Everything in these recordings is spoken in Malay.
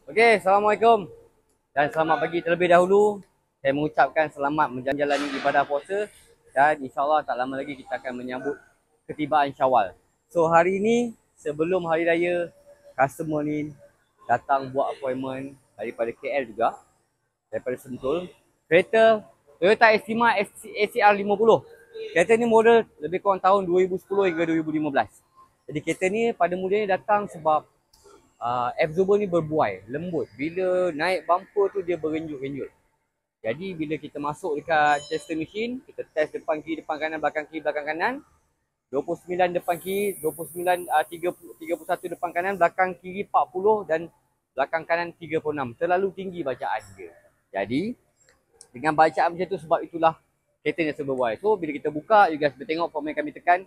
Okey, Assalamualaikum dan selamat pagi terlebih dahulu. Saya mengucapkan selamat menjalani ibadah puasa dan insyaAllah tak lama lagi kita akan menyambut ketibaan Syawal. So hari ini sebelum Hari Raya, customer ni datang buat appointment daripada KL juga, daripada Sentul. Kereta Toyota Estima SCR 50. Kereta ni model lebih kurang tahun 2010 hingga 2015. Jadi kereta ni pada mulanya datang sebab absorber ni berbuai, lembut. Bila naik bumper tu dia berenjut-renjut. Jadi bila kita masuk dekat tester machine, kita test depan kiri, depan kanan, belakang kiri, belakang kanan. 29 depan kiri, 31 depan kanan, belakang kiri 40 dan belakang kanan 36. Terlalu tinggi bacaan dia. Jadi dengan bacaan macam tu, sebab itulah kereta ni berbuai. So bila kita buka, you guys boleh tengok form yang kami tekan.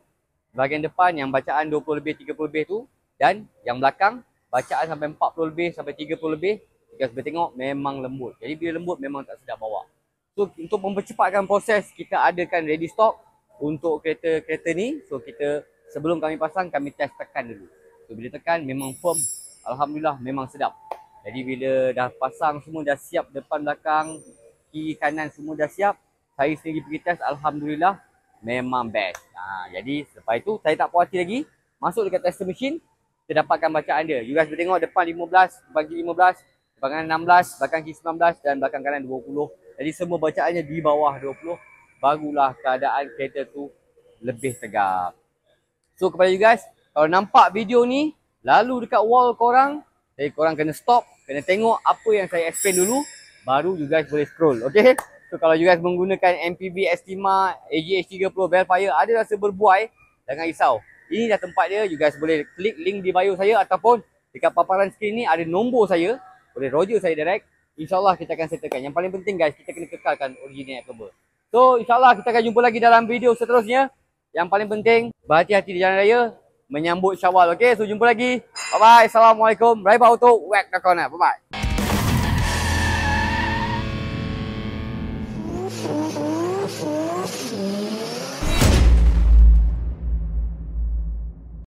Bahagian depan yang bacaan 20 lebih, 30 lebih tu, dan yang belakang bacaan sampai 40 lebih sampai 30 lebih, you guys boleh tengok memang lembut. Jadi bila lembut memang tak sedap bawa. So untuk mempercepatkan proses, kita adakan ready stock untuk kereta-kereta ni. So kita sebelum kami pasang, kami test tekan dulu. So bila tekan memang firm, alhamdulillah memang sedap. Jadi bila dah pasang semua, dah siap depan belakang, kiri kanan semua dah siap, saya sendiri pergi test, alhamdulillah memang best. Jadi selepas itu saya tak puas hati lagi, masuk dekat tester machine, kita dapatkan bacaan dia. You guys boleh tengok depan 15, depan kiri 15, depan kanan 16, belakang kiri 19 dan belakang kanan 20. Jadi semua bacaannya di bawah 20. Barulah keadaan kereta tu lebih tegap. So kepada you guys, kalau nampak video ni lalu dekat wall korang, jadi korang kena stop, kena tengok apa yang saya explain dulu, baru you guys boleh scroll. Okay? So kalau you guys menggunakan MPV Estima AGH30 Velfire ada rasa berbuai, jangan risau. Ini dah tempat dia. You guys boleh klik link di bio saya ataupun dekat paparan skrin ni ada nombor saya. Boleh roger saya direct. InsyaAllah kita akan settlekan. Yang paling penting guys, kita kena kekalkan original cover. So insyaAllah kita akan jumpa lagi dalam video seterusnya. Yang paling penting, berhati-hati di jalan raya menyambut Syawal. Okay, so jumpa lagi. Bye bye. Assalamualaikum. Raiba Auto, whack the corner. Bye bye.